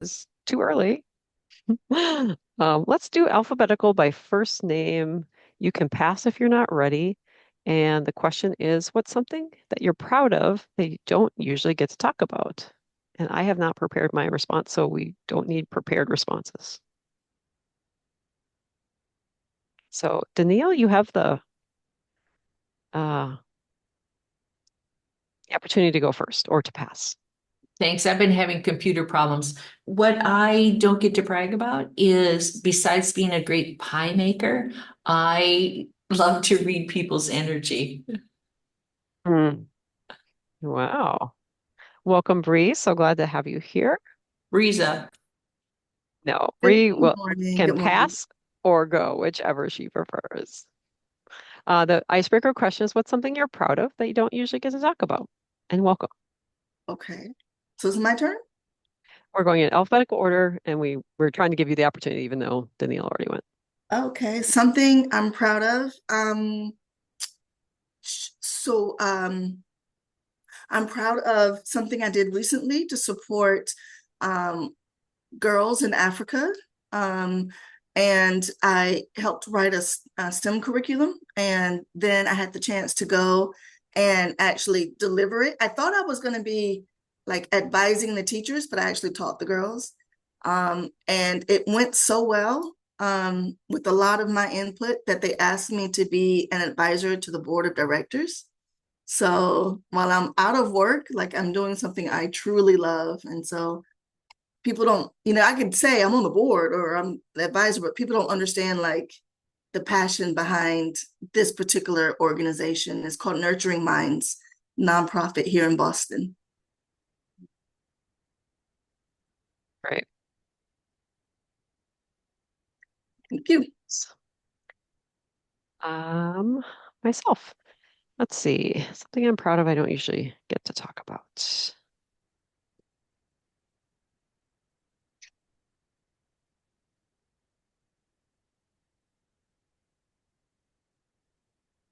It's too early. Let's do alphabetical by first name. You can pass if you're not ready. And the question is, what's something that you're proud of that you don't usually get to talk about? And I have not prepared my response, so we don't need prepared responses. So, Danielle, you have uh, the opportunity to go first or to pass. Thanks. I've been having computer problems. What I don't get to brag about is, besides being a great pie maker, I love to read people's energy. Hmm. Wow. Welcome, Bree. So glad to have you here. Riza. No, Good Bree will morning. can Good morning. pass or go, whichever she prefers. The icebreaker question is what's something you're proud of that you don't usually get to talk about? And welcome. Okay. So it's my turn? We're going in alphabetical order, and we're trying to give you the opportunity, even though Danielle already went. Okay. Something I'm proud of. So I'm proud of something I did recently to support um, girls in Africa. Um, and I helped write a STEM curriculum. And then I had the chance to go and actually deliver it. I thought I was going to be like advising the teachers, but I actually taught the girls. And it went so well with a lot of my input that they asked me to be an advisor to the board of directors. So while I'm out of work, like I'm doing something I truly love. And so people don't, I could say I'm on the board or I'm the advisor, but people don't understand like the passion behind this particular organization. It's called Nurturing Minds, nonprofit here in Boston. Right. Thank you. Um, Myself. Let's see. Something I'm proud of I don't usually get to talk about.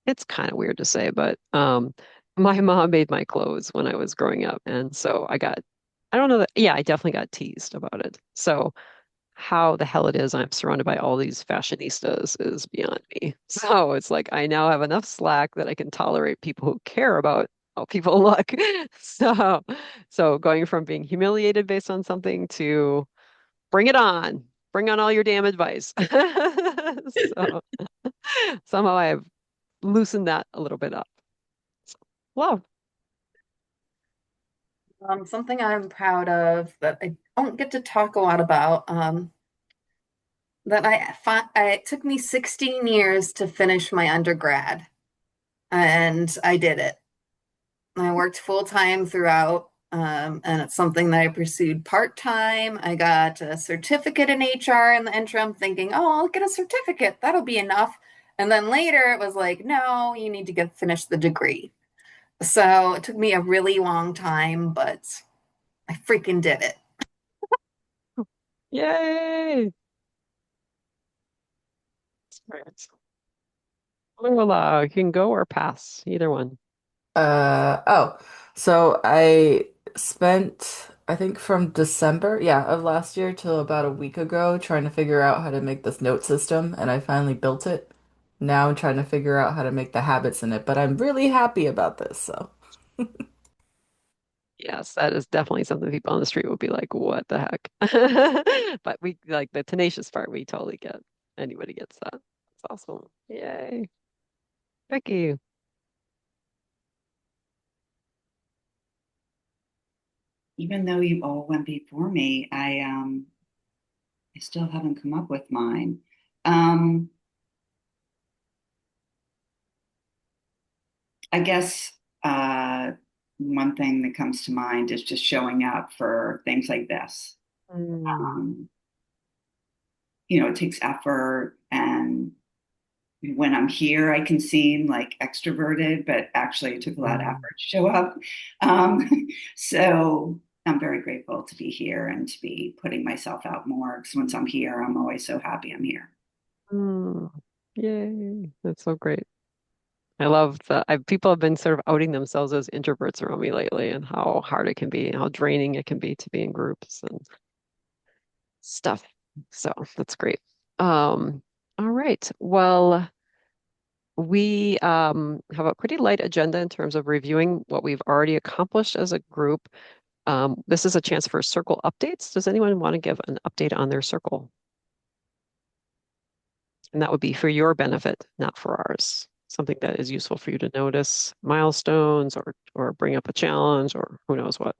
It's kind of weird to say, but my mom made my clothes when I was growing up, and so I don't know that, yeah, I definitely got teased about it. So how the hell it is I'm surrounded by all these fashionistas is beyond me. So it's like I now have enough slack that I can tolerate people who care about how people look. So so going from being humiliated based on something to bring it on. Bring on all your damn advice. So somehow I have loosened that a little bit up. So, love. Something I'm proud of that I don't get to talk a lot about, that it took me 16 years to finish my undergrad, and I did it. I worked full time throughout, and it's something that I pursued part time. I got a certificate in HR in the interim, thinking, oh, I'll get a certificate. That'll be enough. And then later it was like, no, you need to finish the degree. So it took me a really long time, but I freaking did it. Yay. Right. Lola, you can go or pass, either one. Oh, so I spent, I think from December, yeah, of last year till about a week ago trying to figure out how to make this note system, and I finally built it. Now I'm trying to figure out how to make the habits in it, but I'm really happy about this, so. Yes, that is definitely something people on the street would be like, what the heck? But we like the tenacious part, we totally get. Anybody gets that. That's awesome. Yay. Becky. Even though you all went before me, I still haven't come up with mine. Um, I guess one thing that comes to mind is just showing up for things like this. Mm, Um, it takes effort, and when I'm here, I can seem like extroverted, but actually, it took a lot of effort mm. to show up. Um, so I'm very grateful to be here and to be putting myself out more. Because once I'm here, I'm always so happy I'm here. Mm. Yay. That's so great. I love that people have been sort of outing themselves as introverts around me lately and how hard it can be and how draining it can be to be in groups. And stuff. So that's great. All right. Well, we have a pretty light agenda in terms of reviewing what we've already accomplished as a group. This is a chance for circle updates. Does anyone want to give an update on their circle? And that would be for your benefit, not for ours. Something that is useful for you to notice, milestones or bring up a challenge or who knows what.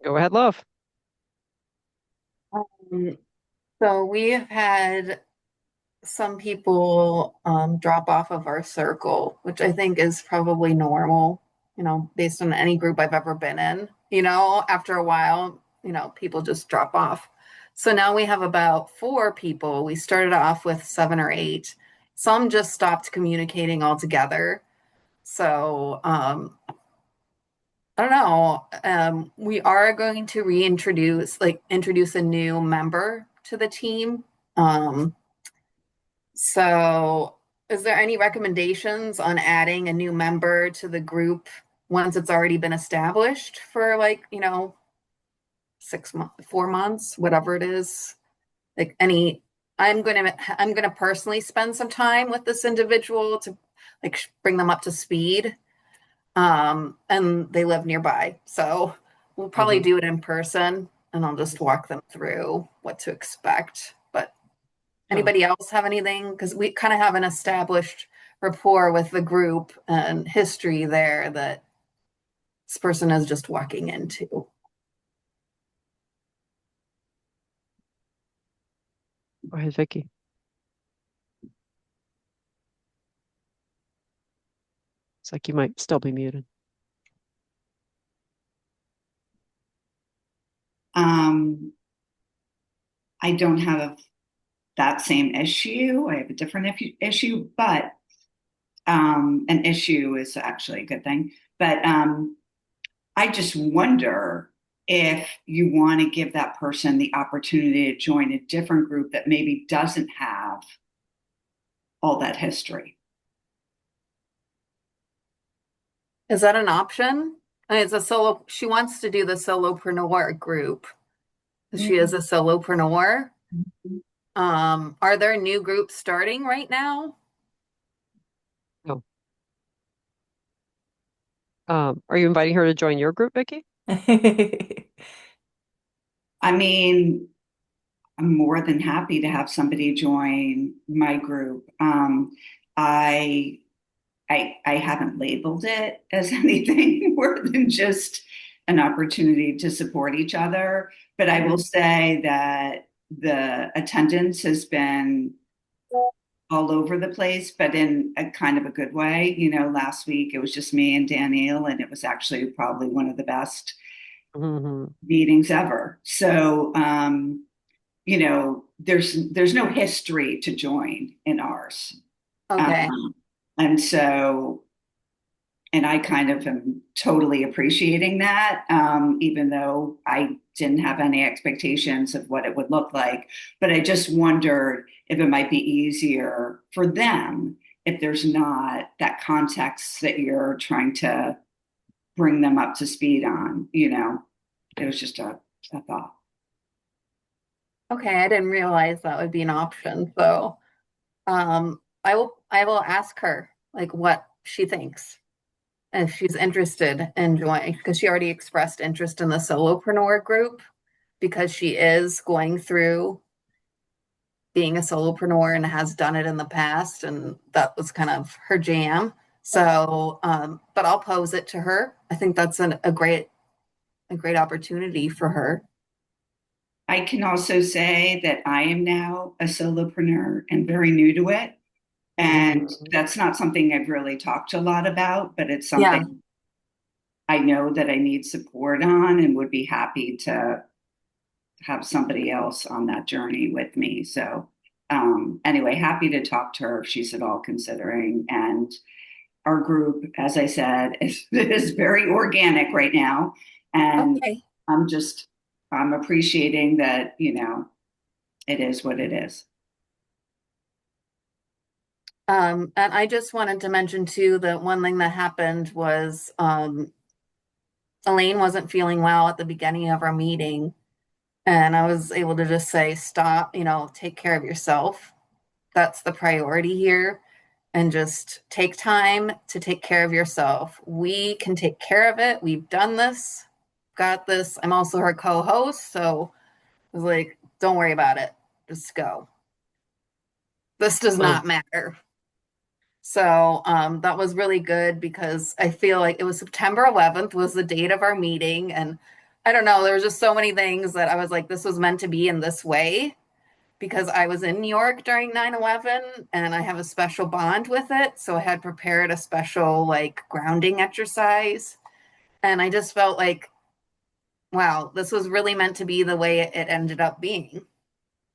Go ahead, love. Um, so we have had some people drop off of our circle, which I think is probably normal, based on any group I've ever been in. After a while, people just drop off. So now we have about 4 people. We started off with 7 or 8. Some just stopped communicating altogether. So I don't know. We are going to introduce a new member to the team. Um, so, is there any recommendations on adding a new member to the group once it's already been established for 6 months, 4 months, whatever it is? Like any, I'm gonna personally spend some time with this individual to bring them up to speed. And they live nearby, so we'll probably Mhm. do it in person, and I'll just walk them through what to expect. But Oh, anybody else have anything? Because we kind of have an established rapport with the group and history there that this person is just walking into. go ahead, Vicky. It's like you might still be muted. Um, I don't have that same issue. I have a different issue, but an issue is actually a good thing. But I just wonder if you want to give that person the opportunity to join a different group that maybe doesn't have all that history. Is that an option? And it's a solo. She wants to do the solopreneur group. She is a solopreneur. Are there new groups starting right now? Oh, are you inviting her to join your group, Vicky? I mean, I'm more than happy to have somebody join my group. I I haven't labeled it as anything more than just an opportunity to support each other. But I will say that the attendance has been all over the place, but in a kind of a good way. Last week it was just me and Danielle, and it was actually probably one of the best Hmm. meetings ever. So, there's no history to join in ours. Okay. And so, and I kind of am totally appreciating that, even though I didn't have any expectations of what it would look like. But I just wondered if it might be easier for them if there's not that context that you're trying to bring them up to speed on. It was just a thought. Okay, I didn't realize that would be an option. So, I will ask her what she thinks if she's interested in joining because she already expressed interest in the solopreneur group because she is going through being a solopreneur and has done it in the past, and that was kind of her jam. So, but I'll pose it to her. I think that's a great opportunity for her. I can also say that I am now a solopreneur and very new to it. And Hmm. that's not something I've really talked a lot about, but it's Yeah. something I know that I need support on and would be happy to have somebody else on that journey with me. So, anyway, happy to talk to her if she's at all considering. And our group, as I said, is very organic right now. And Okay. I'm just, I'm appreciating that, it is what it is. And I just wanted to mention too that one thing that happened was Elaine wasn't feeling well at the beginning of our meeting, and I was able to just say, stop, take care of yourself. That's the priority here. And just take time to take care of yourself. We can take care of it. We've done this, got this. I'm also her co host. So I was like, don't worry about it. Just go. This does Well, not matter. So that was really good because I feel like it was September 11th was the date of our meeting. And I don't know, there was just so many things that I was like, this was meant to be in this way because I was in New York during 9/11 and I have a special bond with it. So I had prepared a special like grounding exercise. And I just felt like, wow, this was really meant to be the way it ended up being,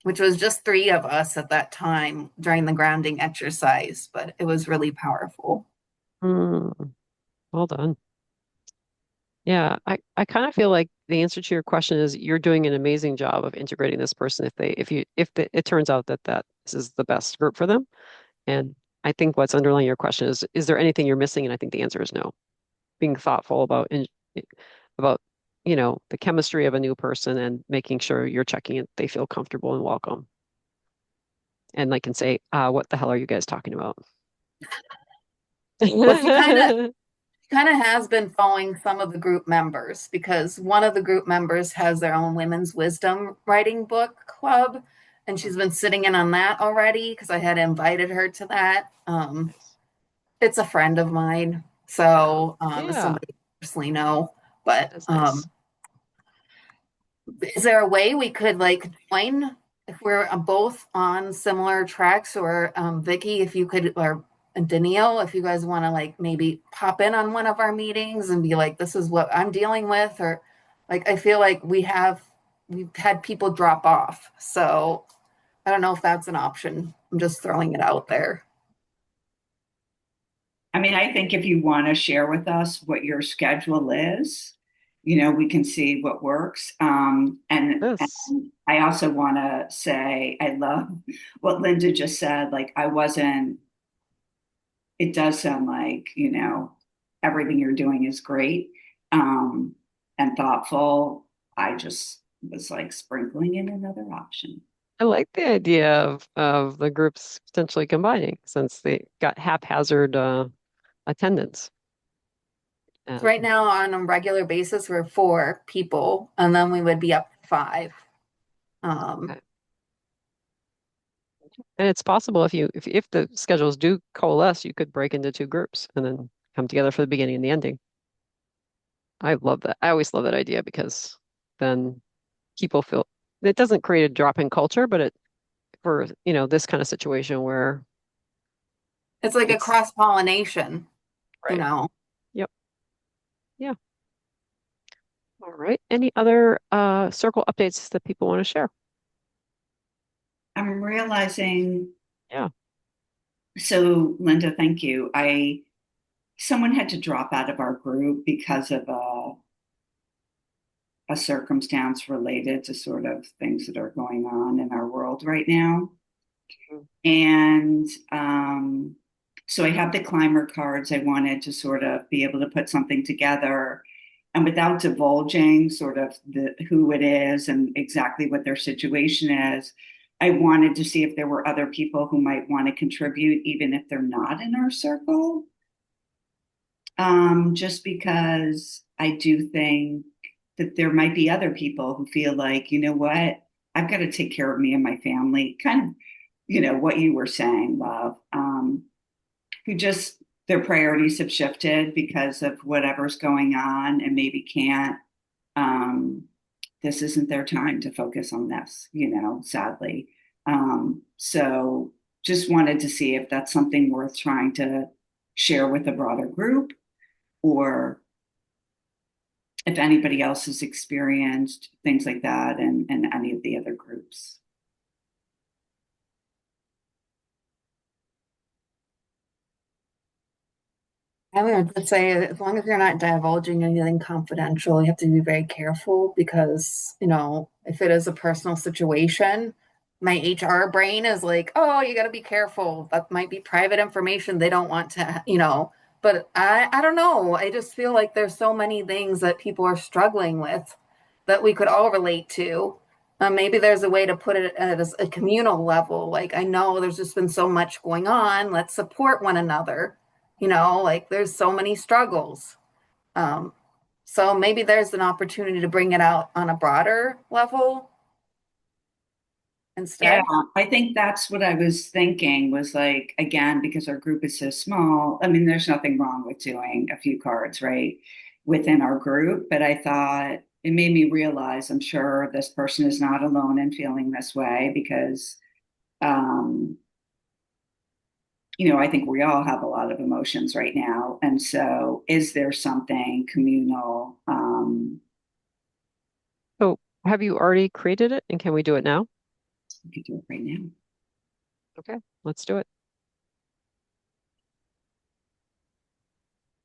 which was just three of us at that time during the grounding exercise, but it was really powerful. mm, well done. Yeah, I kind of feel like the answer to your question is you're doing an amazing job of integrating this person if it turns out that this is the best group for them. And I think what's underlying your question is there anything you're missing? And I think the answer is no. Being thoughtful about the chemistry of a new person and making sure you're checking it, they feel comfortable and welcome. And I can say, what the hell are you guys talking about? Well, she kind of has been following some of the group members because one of the group members has their own women's wisdom writing book club, and she's been sitting in on that already because I had invited her to that. Nice. It's a friend of mine, Oh, so it's yeah, somebody I personally know. But that's nice. is there a way we could like join if we're both on similar tracks, or Vicky, if you could, or Danielle, if you guys want to like maybe pop in on one of our meetings and be like, this is what I'm dealing with, or like I feel like we've had people drop off, so I don't know if that's an option. I'm just throwing it out there. I mean, I think if you want to share with us what your schedule is, we can see what works. Yes. And I also want to say I love what Linda just said. Like, I wasn't, it does sound like, everything you're doing is great and thoughtful. I just was like sprinkling in another option. I like the idea of the groups potentially combining since they got haphazard attendance. So right Um, now on a regular basis, we're four people, and then we would be up to five. Um, okay. And it's possible if the schedules do coalesce, you could break into two groups and then come together for the beginning and the ending. I love that. I always love that idea because then people feel it doesn't create a drop in culture, but it for this kind of situation where it's like a it's cross pollination, you right. know. Yep. Yeah. All right. Any other circle updates that people want to share? I'm realizing, Yeah. so Linda, thank you. Someone had to drop out of our group because of a circumstance related to sort of things that are going on in our world right now. And so I have the climber cards. I wanted to sort of be able to put something together and without divulging sort of who it is and exactly what their situation is. I wanted to see if there were other people who might want to contribute, even if they're not in our circle. Just because I do think that there might be other people who feel like, you know what, I've got to take care of me and my family. Kind of, what you were saying, love. Who just their priorities have shifted because of whatever's going on and maybe can't. Um, this isn't their time to focus on this, sadly. So just wanted to see if that's something worth trying to share with a broader group or if anybody else has experienced things like that and any of the other groups. I would say as long as you're not divulging anything confidential, you have to be very careful because, if it is a personal situation, my HR brain is like, oh, you got to be careful. That might be private information they don't want to, But I don't know. I just feel like there's so many things that people are struggling with that we could all relate to. Maybe there's a way to put it at a communal level. Like, I know there's just been so much going on. Let's support one another. Like there's so many struggles. Um, so maybe there's an opportunity to bring it out on a broader level Yeah, instead. I think that's what I was thinking was like, again, because our group is so small. I mean, there's nothing wrong with doing a few cards, right, within our group. But I thought it made me realize I'm sure this person is not alone in feeling this way because, um, I think we all have a lot of emotions right now. And so, is there something communal? So have you already created it and can we do it now? We could do it right now. Okay, let's do it.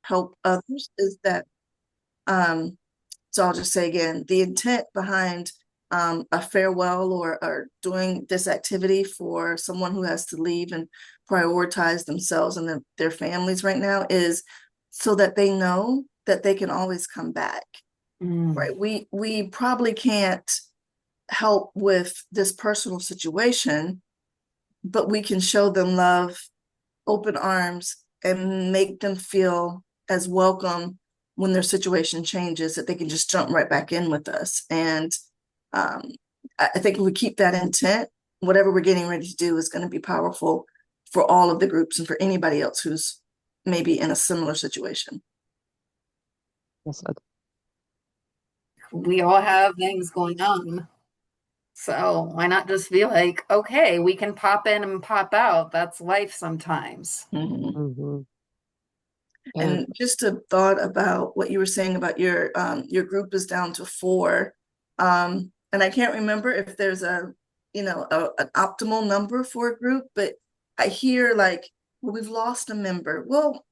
Help others is that so I'll just say again, the intent behind a farewell or doing this activity for someone who has to leave and prioritize themselves and their families right now is so that they know that they can always come back. Mm. Right? We probably can't help with this personal situation, but we can show them love, open arms, and make them feel as welcome when their situation changes that they can just jump right back in with us. And um, I think if we keep that intent, whatever we're getting ready to do is going to be powerful for all of the groups and for anybody else who's maybe in a similar situation. Well said. We all have things going on. So why not just be like, okay, we can pop in and pop out. That's life sometimes. Mm-hmm. Hmm. And And just a thought about what you were saying about your group is down to four. And I can't remember if there's an optimal number for a group, but I hear like, well, we've lost a member. Well,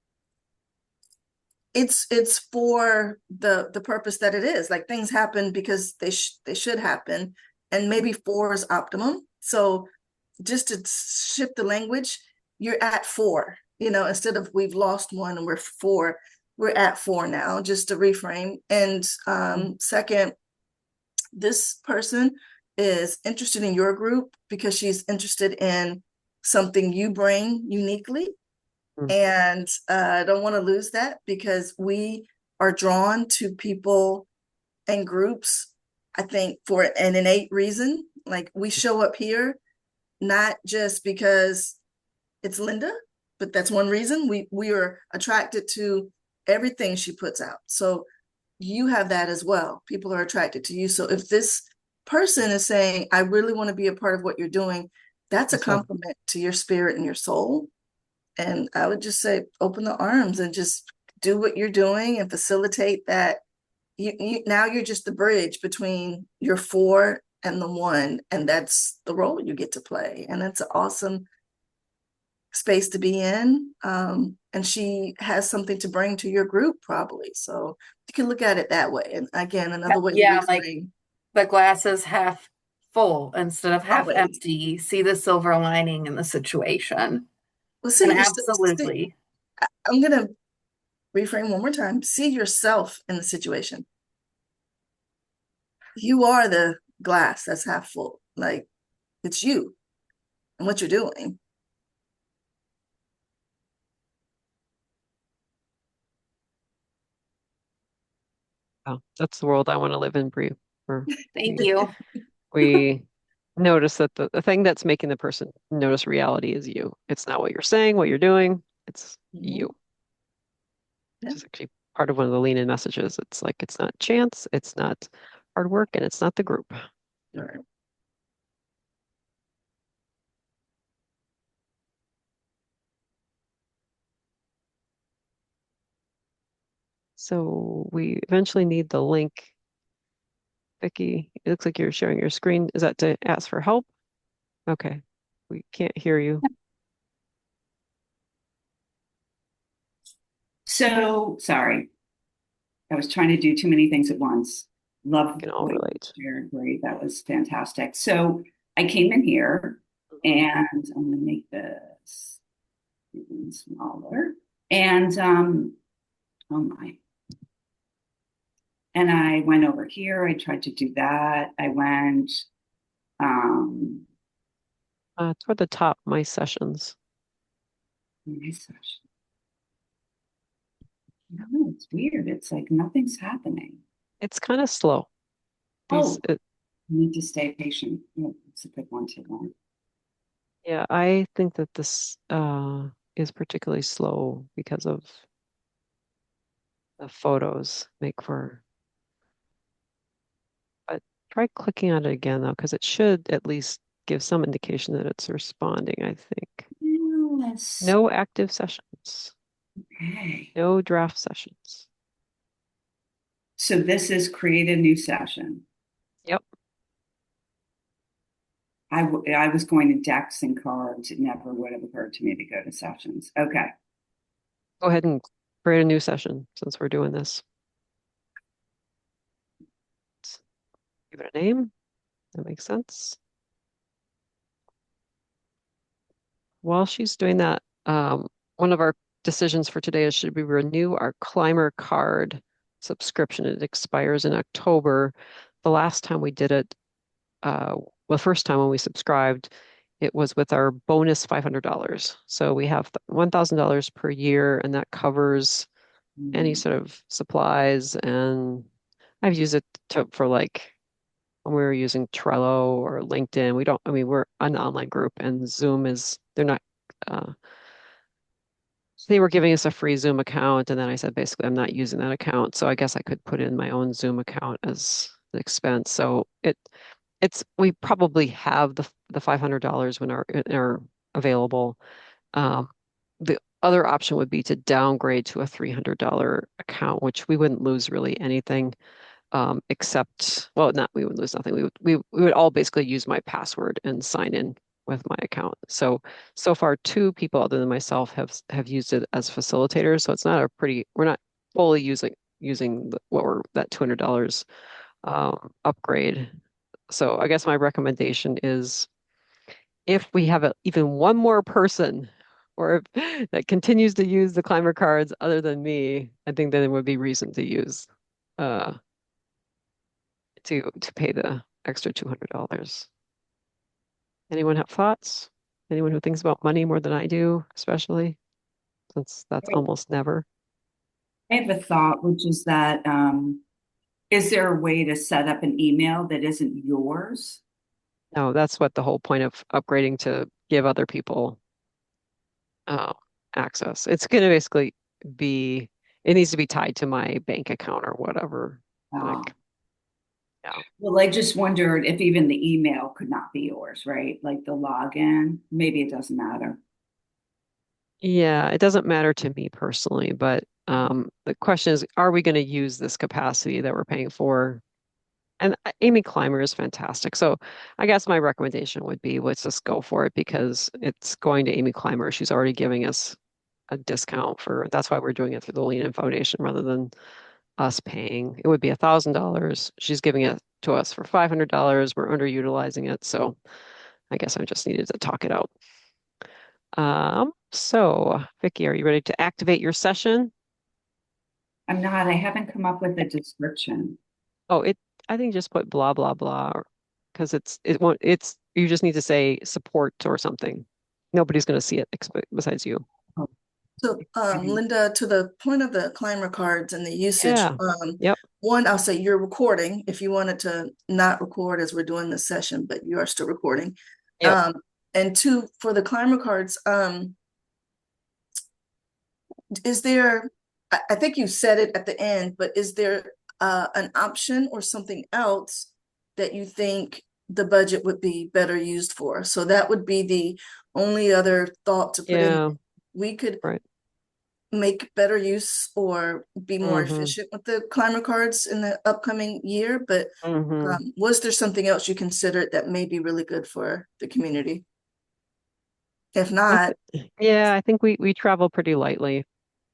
it's for the purpose that it is. Like things happen because they should happen, and maybe four is optimum. So just to shift the language, you're at four, instead of we've lost one and we're four, we're at four now, just to reframe. And second, this person is interested in your group because she's interested in something you bring uniquely. mm, And I don't want to lose that because we are drawn to people and groups, I think, for an innate reason. Like we show up here not just because it's Linda, but that's one reason we are attracted to everything she puts out. So you have that as well. People are attracted to you. So if this person is saying, I really want to be a part of what you're doing, that's a well said. compliment to your spirit and your soul. And I would just say, open the arms and just do what you're doing and facilitate that. Now you're just the bridge between your four and the one, and that's the role you get to play. And that's an awesome space to be in. And she has something to bring to your group, probably. So you can look at it that way. And again, another way to Yeah, like reframe. the glass is half full instead of half Always. empty. See the silver lining in the situation. Well, And see, absolutely. I'm going to reframe one more time. See yourself in the situation. You are the glass that's half full. Like it's you and what you're doing. Oh, that's the world I want to live in, Bree. Where Thank you. we notice that the thing that's making the person notice reality is you. It's not what you're saying, what you're doing. It's Mhm. you. Yeah. Which is actually part of one of the lean in messages. It's like it's not chance, it's not hard work, and it's not the group. All right. So we eventually need the link. Vicky, it looks like you're sharing your screen. Is that to ask for help? Okay. We can't hear you. So sorry, I was trying to do too many things at once. We Love can all what you relate. shared, Brie. That was fantastic. So I came in here Mhm. and I'm going to make this even smaller. And oh my. And I went over here. I tried to do that. I went, um, Toward the top, my sessions. my session. No, it's weird. It's like nothing's happening. It's kind of slow. These, Oh, I need to stay patient. Yeah, it's a good one to learn. yeah, I think that this is particularly slow because of the photos make for. But try clicking on it again though, because it should at least give some indication that it's responding, I think. Yes. No active sessions, Okay. no draft sessions. So this is create a new session. Yep. I was going to decks and cards. It never would have occurred to me to go to sessions. Okay. Go ahead and create a new session since we're doing this. Give it a name. That makes sense. While she's doing that, one of our decisions for today is should we renew our climber card subscription? It expires in October. The last time we did it, well, first time when we subscribed, it was with our bonus $500. So we have $1,000 per year, and that covers any Hmm. sort of supplies. And I've used it for like when we were using Trello or LinkedIn. We don't, I mean, we're an online group, and Zoom is, they're not, uh, they were giving us a free Zoom account. And then I said, basically, I'm not using that account. So I guess I could put in my own Zoom account as an expense. So we probably have the $500 when are available. Um, the other option would be to downgrade to a $300 account, which we wouldn't lose really anything, except, well, not we would lose nothing. We would all basically use my password and sign in with my account. So far, two people other than myself have used it as facilitators. So it's not a pretty. We're not fully using what we're that $200 upgrade. So I guess my recommendation is if we have even one more person or if, that continues to use the climber cards other than me, I think then it would be reason to use uh to pay the extra $200. Anyone have thoughts? Anyone who thinks about money more than I do, especially since that's almost never. I have a thought, which is that is there a way to set up an email that isn't yours? No, that's what the whole point of upgrading to give other people uh, access. It's going to basically be, it needs to be tied to my bank account or whatever. Uh, Like, yeah. well, I just wondered if even the email could not be yours, right? Like the login. Maybe it doesn't matter. Yeah, it doesn't matter to me personally, but the question is, are we going to use this capacity that we're paying for? And Amy Clymer is fantastic. So I guess my recommendation would be let's just go for it because it's going to Amy Clymer. She's already giving us a discount for that's why we're doing it through the Lean In Foundation rather than us paying. It would be $1,000. She's giving it to us for $500. We're underutilizing it. So I guess I just needed to talk it out. So Vicky, are you ready to activate your session? I'm not. I haven't come up with a description. Oh, I think just put blah blah blah because it won't you just need to say support or something. Nobody's going to see it besides you. Oh, So, okay. Linda, to the point of the climber cards and the usage, Yeah. Yep. one, I'll say you're recording if you wanted to not record as we're doing this session, but you are still recording. Yep. Um, and two, for the climber cards, is there, I think you said it at the end, but is there an option or something else that you think the budget would be better used for? So that would be the only other thought to put in. Yeah. We could Right. make better use or be more Mm-hmm. efficient with the climber cards in the upcoming year, but Mm-hmm. was there something else you considered that may be really good for the community? If not, Yeah, I think we travel pretty lightly.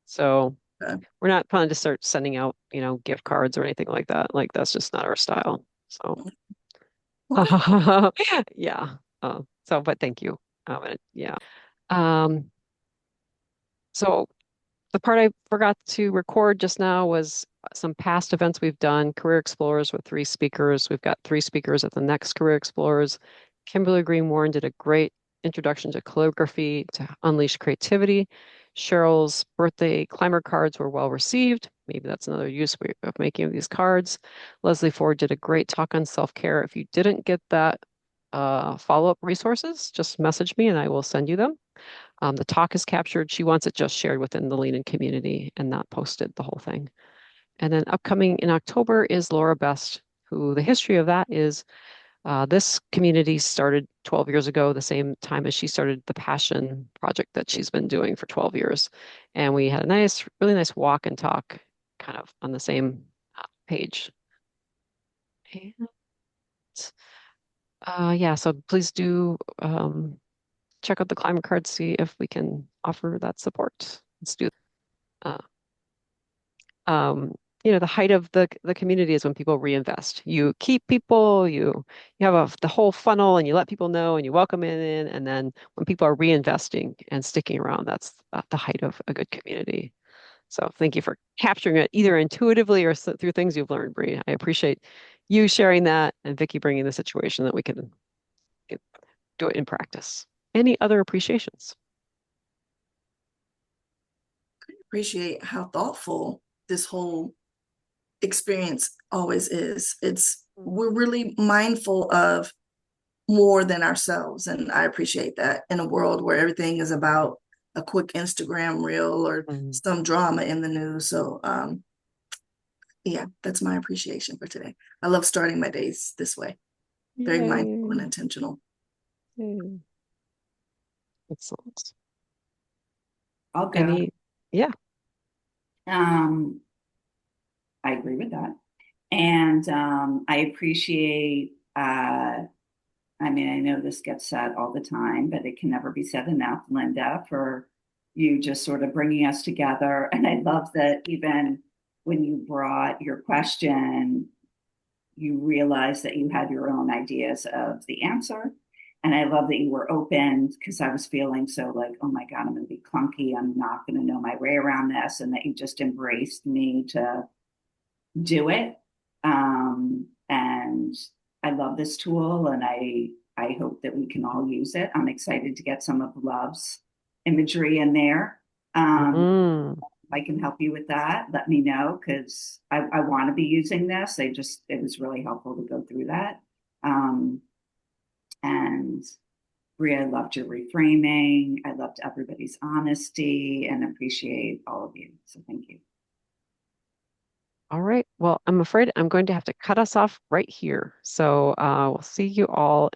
So uh, we're not planning to start sending out, gift cards or anything like that. Like that's just not our style. So okay. yeah. But thank you. Yeah. Um, so The part I forgot to record just now was some past events we've done, Career Explorers with 3 speakers. We've got 3 speakers at the next Career Explorers. Kimberly Green Warren did a great introduction to calligraphy to unleash creativity. Cheryl's birthday climber cards were well received. Maybe that's another use of making these cards. Leslie Ford did a great talk on self-care. If you didn't get that follow-up resources, just message me and I will send you them. The talk is captured. She wants it just shared within the Lean In community and not posted the whole thing. And then upcoming in October is Laura Best, who the history of that is this community started 12 years ago, the same time as she started the Passion project that she's been doing for 12 years. And we had a nice, really nice walk and talk kind of on the same page. And yeah, so please do check out the climate card, see if we can offer that support. Let's do uh, um, the height of the community is when people reinvest. You keep people, you have the whole funnel, and you let people know, and you welcome in, and then when people are reinvesting and sticking around, that's the height of a good community. So thank you for capturing it either intuitively or through things you've learned, Bree. I appreciate you sharing that and Vicky bringing the situation that we can do it in practice. Any other appreciations? Appreciate how thoughtful this whole experience always is. We're really mindful of more than ourselves, and I appreciate that in a world where everything is about a quick Instagram reel or Mm. some drama in the news. So yeah, that's my appreciation for today. I love starting my days this way. Very mindful and Yay. intentional. Yay. Excellent. I'll go. Any, yeah. Um, I agree with that. And I appreciate, I mean, I know this gets said all the time, but it can never be said enough, Linda, for you just sort of bringing us together. And I love that even when you brought your question, you realized that you had your own ideas of the answer. And I love that you were open because I was feeling so like, oh my God, I'm going to be clunky. I'm not going to know my way around this. And that you just embraced me to do it. And I love this tool and I hope that we can all use it. I'm excited to get some of Love's imagery in there. Mm. If I can help you with that, let me know because I want to be using this. It was really helpful to go through that. Um, and Bria, I loved your reframing. I loved everybody's honesty and appreciate all of you. So thank you. All right. Well, I'm afraid I'm going to have to cut us off right here. So we'll see you all